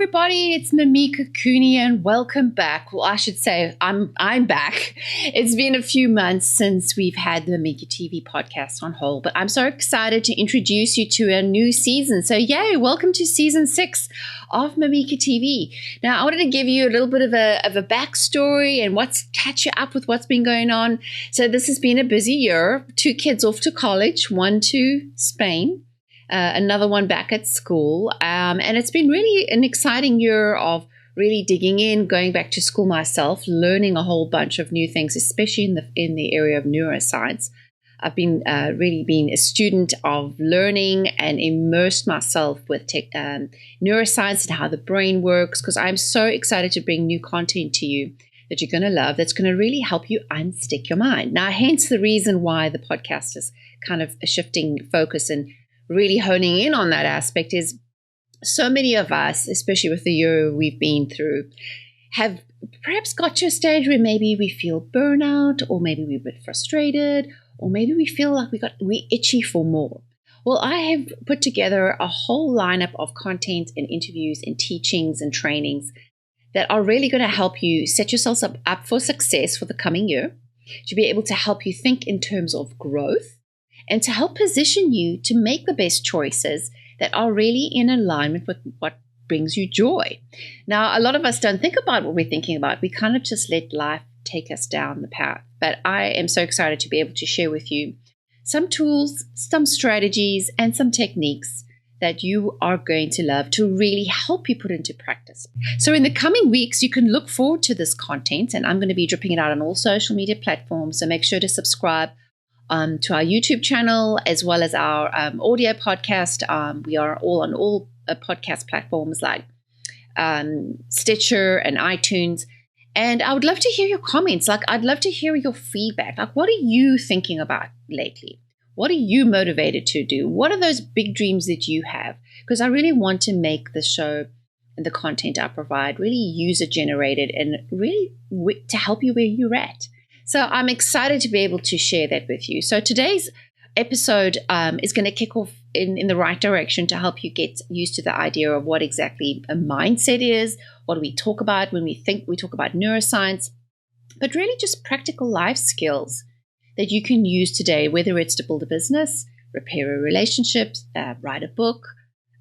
everybody, it's Mimika, Cooney, and welcome back. Well, I should say I'm back. It's been a few months since we've had the Mimika TV podcast on hold, but I'm so excited to introduce you to a new season. So yay, welcome to season 6 of Mimika TV. Now, I wanted to give you a little bit of a backstory and catch you up with what's been going on. So this has been a busy year. 2 kids off to college, 1 to Spain. Another one back at school. And it's been really an exciting year of really digging in, going back to school myself, learning a whole bunch of new things, especially in the area of neuroscience. I've been really been a student of learning and immersed myself with neuroscience and how the brain works, because I'm so excited to bring new content to you that you're going to love, that's going to really help you unstick your mind. Now, hence the reason why the podcast is kind of a shifting focus and really honing in on that aspect is so many of us, especially with the year we've been through, have perhaps got to a stage where maybe we feel burnout, or maybe we're a bit frustrated, or maybe we feel like we're itchy for more. Well, I have put together a whole lineup of content and interviews and teachings and trainings that are really going to help you set yourselves up for success for the coming year, to be able to help you think in terms of growth, and to help position you to make the best choices that are really in alignment with what brings you joy. Now, a lot of us don't think about what we're thinking about. We kind of just let life take us down the path. But I am so excited to be able to share with you some tools, some strategies, and some techniques that you are going to love to really help you put into practice. So in the coming weeks, you can look forward to this content, and I'm going to be dripping it out on all social media platforms. So make sure to subscribe to our YouTube channel, as well as our audio podcast. We are all on all podcast platforms like Stitcher and iTunes. And I would love to hear your comments. I'd love to hear your feedback. What are you thinking about lately? What are you motivated to do? What are those big dreams that you have? Because I really want to make the show and the content I provide really user-generated and really to help you where you're at. So I'm excited to be able to share that with you. So today's episode is going to kick off in the right direction to help you get used to the idea of what exactly a mindset is. What do we talk about when we talk about neuroscience, but really just practical life skills that you can use today, whether it's to build a business, repair a relationship, write a book.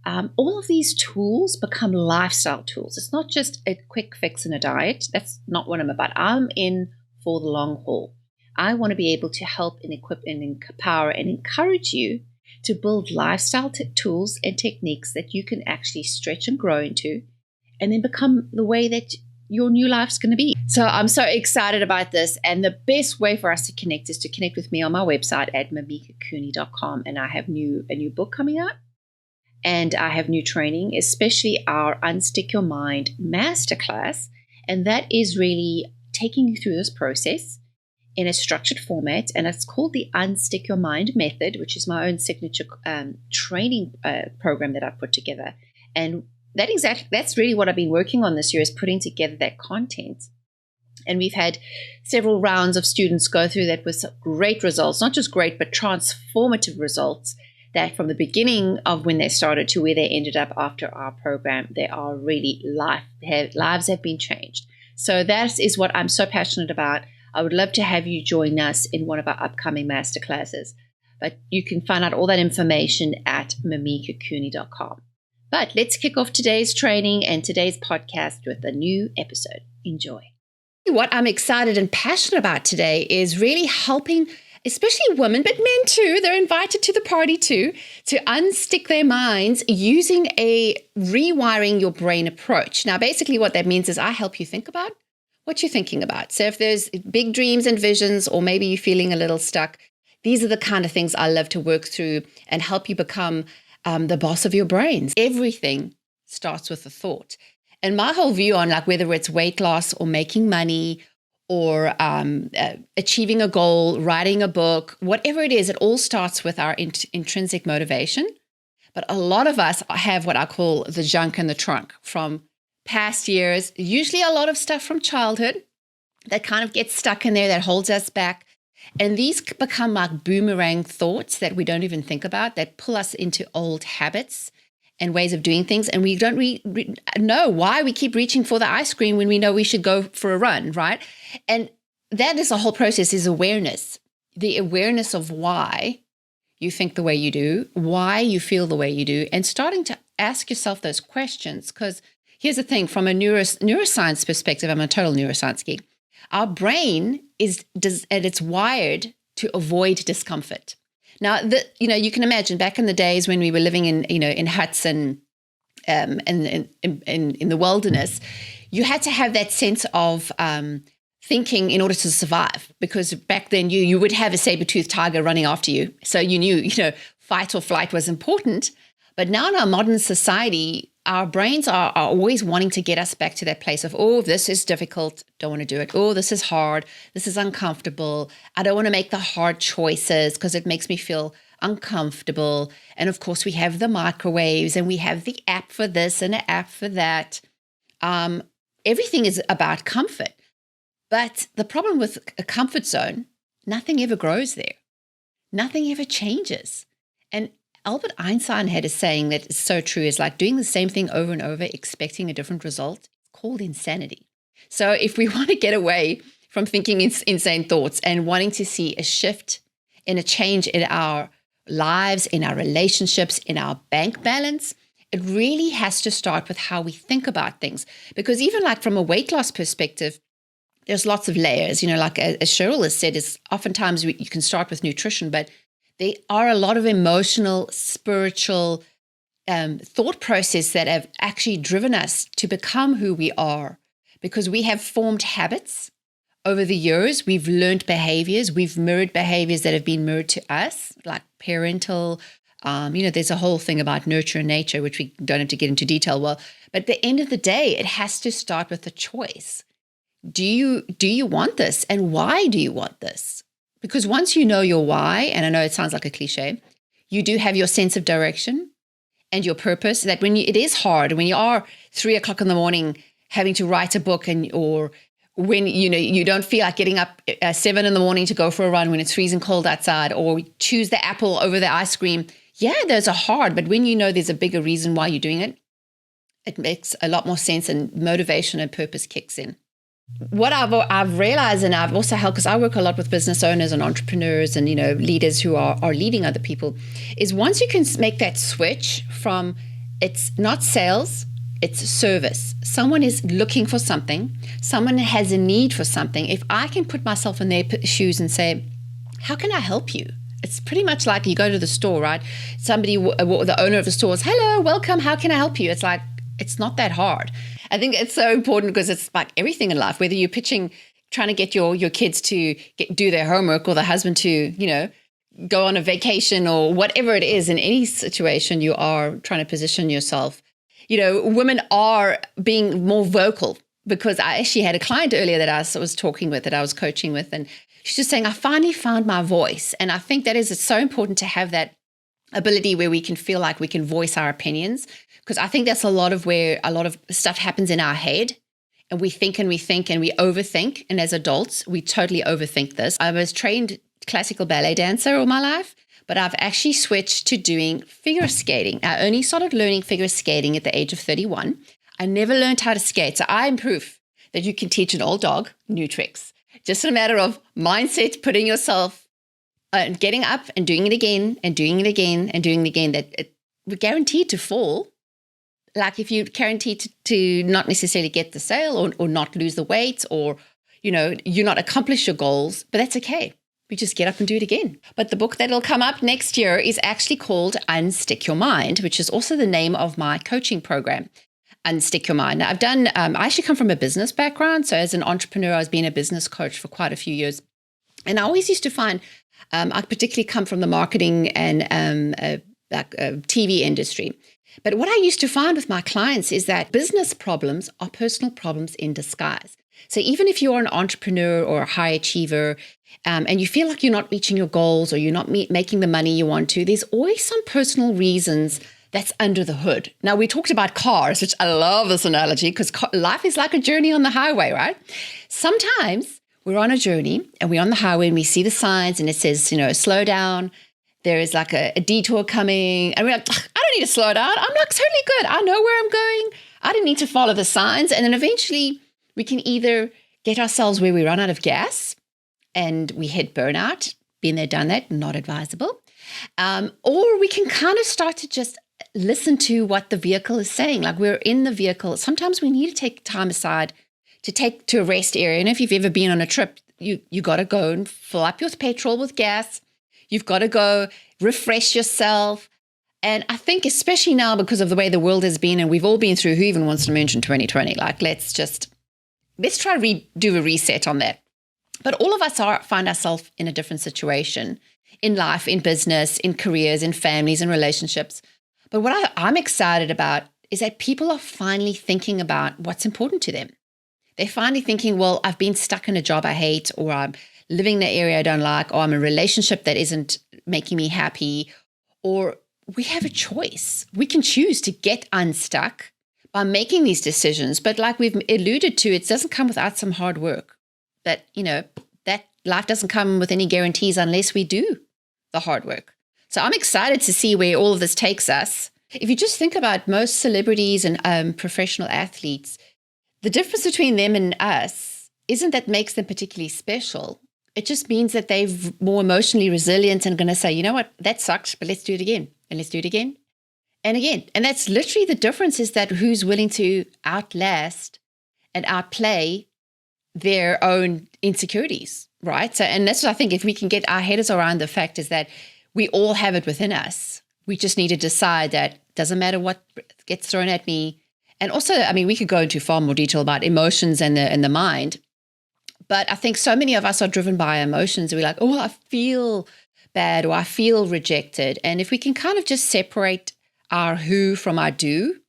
All of these tools become lifestyle tools. It's not just a quick fix in a diet. That's not what I'm about. I'm in for the long haul. I want to be able to help and equip and empower and encourage you to build lifestyle tools and techniques that you can actually stretch and grow into, and then become the way that your new life's going to be. So I'm so excited about this, and the best way for us to connect is to connect with me on my website at mimikacooney.com, and I have a new book coming out, and I have new training, especially our Unstick Your Mind Masterclass, and that is really taking you through this process in a structured format, and it's called the Unstick Your Mind Method, which is my own signature training program that I've put together. And that's really what I've been working on this year, is putting together that content. And we've had several rounds of students go through that with great results, not just great, but transformative results, that from the beginning of when they started to where they ended up after our program, they are really lives have been changed. So that is what I'm so passionate about. I would love to have you join us in one of our upcoming masterclasses. But you can find out all that information at mimikacooney.com. But let's kick off today's training and today's podcast with a new episode. Enjoy. What I'm excited and passionate about today is really helping, especially women, but men too, they're invited to the party too, to unstick their minds using a rewiring your brain approach. Now, basically what that means is I help you think about what you're thinking about. So if there's big dreams and visions, or maybe you're feeling a little stuck, these are the kind of things I love to work through and help you become the boss of your brains. Everything starts with a thought. And my whole view on whether it's weight loss or making money or achieving a goal, writing a book, whatever it is, it all starts with our intrinsic motivation. But a lot of us have what I call the junk in the trunk from past years, usually a lot of stuff from childhood that kind of gets stuck in there, that holds us back. And these become like boomerang thoughts that we don't even think about, that pull us into old habits and ways of doing things. And we don't know why we keep reaching for the ice cream when we know we should go for a run, right? And that is the whole process, is awareness. The awareness of why you think the way you do, why you feel the way you do, and starting to ask yourself those questions. Because here's the thing, from a neuroscience perspective, I'm a total neuroscience geek. Our brain it's wired to avoid discomfort. Now, you can imagine back in the days when we were living in huts and in the wilderness, you had to have that sense of thinking in order to survive, because back then you would have a saber-toothed tiger running after you. So you knew, fight or flight was important. But now in our modern society, our brains are always wanting to get us back to that place of, oh, this is difficult, don't want to do it. Oh, this is hard, this is uncomfortable. I don't want to make the hard choices because it makes me feel uncomfortable. And of course, we have the microwaves and we have the app for this and an app for that. Everything is about comfort. But the problem with a comfort zone, nothing ever grows there. Nothing ever changes. And Albert Einstein had a saying that is so true, is like doing the same thing over and over, expecting a different result. It's called insanity. So if we want to get away from thinking insane thoughts and wanting to see a shift and a change in our lives, in our relationships, in our bank balance, it really has to start with how we think about things. Because even like from a weight loss perspective, there's lots of layers, like as Cheryl has said, is oftentimes you can start with nutrition, but there are a lot of emotional, spiritual thought process that have actually driven us to become who we are, because we have formed habits over the years. We've learned behaviors. We've mirrored behaviors that have been mirrored to us, like parental. There's a whole thing about nurture and nature, which we don't have to get into detail. Well, but at the end of the day, it has to start with a choice. Do you want this? And why do you want this? Because once you know your why, and I know it sounds like a cliche, you do have your sense of direction and your purpose, that when it is hard, when you are 3:00 in the morning having to write a book, or when you don't feel like getting up at 7 in the morning to go for a run when it's freezing cold outside, or choose the apple over the ice cream. Yeah, those are hard, but when you know there's a bigger reason why you're doing it, it makes a lot more sense and motivation and purpose kicks in. What I've realized, and I've also helped, because I work a lot with business owners and entrepreneurs and leaders who are leading other people, is once you can make that switch from, it's not sales, it's service. Someone is looking for something, someone has a need for something. If I can put myself in their shoes and say, how can I help you? It's pretty much like you go to the store, right? Somebody, the owner of the store is, hello, welcome, how can I help you? It's like, it's not that hard. I think it's so important, because it's like everything in life, whether you're trying to get your kids to do their homework, or the husband to, go on a vacation, or whatever it is, in any situation you are trying to position yourself. Women are being more vocal, because I actually had a client earlier that I was talking with, that I was coaching with, and she's just saying, I finally found my voice. And I think it's so important to have that ability where we can feel like we can voice our opinions. Because I think that's a lot of where a lot of stuff happens in our head, and we think and we think and we overthink. And as adults, we totally overthink this. I was trained classical ballet dancer all my life, but I've actually switched to doing figure skating. I only started learning figure skating at the age of 31. I never learned how to skate. So I'm proof that you can teach an old dog new tricks. Just a matter of mindset, putting yourself, getting up and doing it again and doing it again and doing it again, that we're guaranteed to fall. Like if you're guaranteed to not necessarily get the sale, or not lose the weight, or, you not accomplish your goals, but that's okay. We just get up and do it again. But the book that'll come up next year is actually called Unstick Your Mind, which is also the name of my coaching program, Unstick Your Mind. Now, I actually come from a business background. So as an entrepreneur, I was being a business coach for quite a few years. And I always used to find, I particularly come from the marketing and TV industry. But what I used to find with my clients is that business problems are personal problems in disguise. So even if you're an entrepreneur or a high achiever, and you feel like you're not reaching your goals, or you're not making the money you want to, there's always some personal reasons that's under the hood. Now, we talked about cars, which I love this analogy, because life is like a journey on the highway, right? Sometimes we're on a journey and we're on the highway and we see the signs and it says, slow down. There is like a detour coming, and we're like, I don't need to slow down. I'm like totally good. I know where I'm going. I don't need to follow the signs. And then eventually we can either get ourselves where we run out of gas and we hit burnout. Been there, done that, not advisable. Or we can kind of start to just listen to what the vehicle is saying. Like we're in the vehicle. Sometimes we need to take time aside to take to a rest area. And if you've ever been on a trip, you got to go and fill up your petrol with gas. You've got to go refresh yourself. And I think especially now because of the way the world has been and we've all been through, who even wants to mention 2020? Like let's try to do a reset on that. But all of us find ourselves in a different situation in life, in business, in careers, in families, in relationships. But what I'm excited about is that people are finally thinking about what's important to them. They're finally thinking, well, I've been stuck in a job I hate, or I'm living in an area I don't like, or I'm in a relationship that isn't making me happy, or we have a choice. We can choose to get unstuck by making these decisions. But like we've alluded to, it doesn't come without some hard work. That, that life doesn't come with any guarantees unless we do the hard work. So I'm excited to see where all of this takes us. If you just think about most celebrities and professional athletes, the difference between them and us isn't that makes them particularly special. It just means that they're more emotionally resilient and going to say, you know what, that sucked, but let's do it again. And let's do it again and again. And that's literally the difference, is that who's willing to outlast and outplay their own insecurities, right? So, and that's what I think, if we can get our heads around the fact is that we all have it within us. We just need to decide that doesn't matter what gets thrown at me. And also, I mean, we could go into far more detail about emotions and the mind, but I think so many of us are driven by emotions. We're like, oh, I feel bad, or I feel rejected. And if we can kind of just separate our who from our do,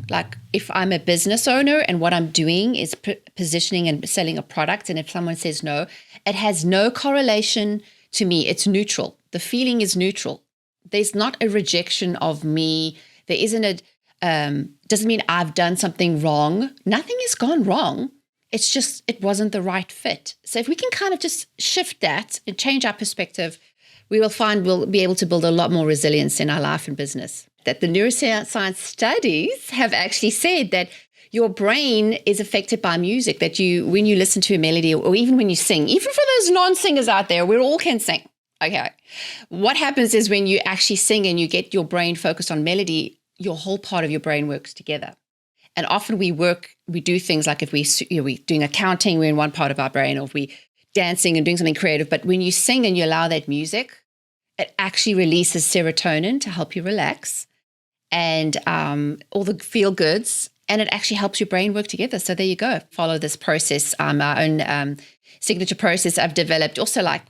like if I'm a business owner and what I'm doing is positioning and selling a product, and if someone says no, it has no correlation to me. It's neutral. The feeling is neutral. There's not a rejection of me. There isn't doesn't mean I've done something wrong. Nothing has gone wrong. It's just, it wasn't the right fit. So if we can kind of just shift that and change our perspective, we will find we'll be able to build a lot more resilience in our life and business. That the neuroscience studies have actually said that your brain is affected by music, that when you listen to a melody, or even when you sing, even for those non-singers out there, we all can sing. Okay. What happens is when you actually sing and you get your brain focused on melody, your whole part of your brain works together. And often we do things like if we're doing accounting, we're in one part of our brain, or if we're dancing and doing something creative. But when you sing and you allow that music, it actually releases serotonin to help you relax, and all the feel goods, and it actually helps your brain work together. So there you go. Follow this process, our own signature process I've developed. Also, like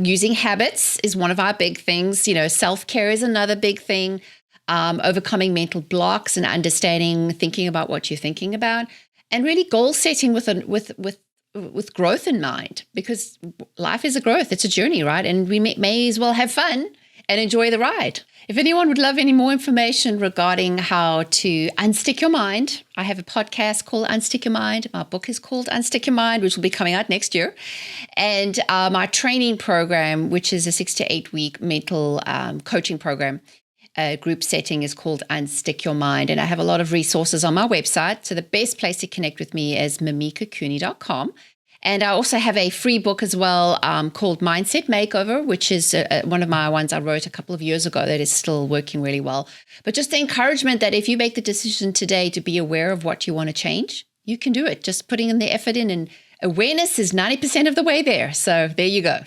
using habits is one of our big things. Self-care is another big thing. Overcoming mental blocks and understanding, thinking about what you're thinking about, and really goal setting with growth in mind, because life is a growth. It's a journey, right? And we may as well have fun and enjoy the ride. If anyone would love any more information regarding how to unstick your mind, I have a podcast called Unstick Your Mind. My book is called Unstick Your Mind, which will be coming out next year. And my training program, which is a 6 to 8 week mental coaching program, group setting, is called Unstick Your Mind. And I have a lot of resources on my website. So the best place to connect with me is mimikacooney.com. And I also have a free book as well called Mindset Makeover, which is one of my ones I wrote a couple of years ago that is still working really well. But just the encouragement that if you make the decision today to be aware of what you want to change, you can do it. Just putting in the effort in, and awareness is 90% of the way there. So there you go.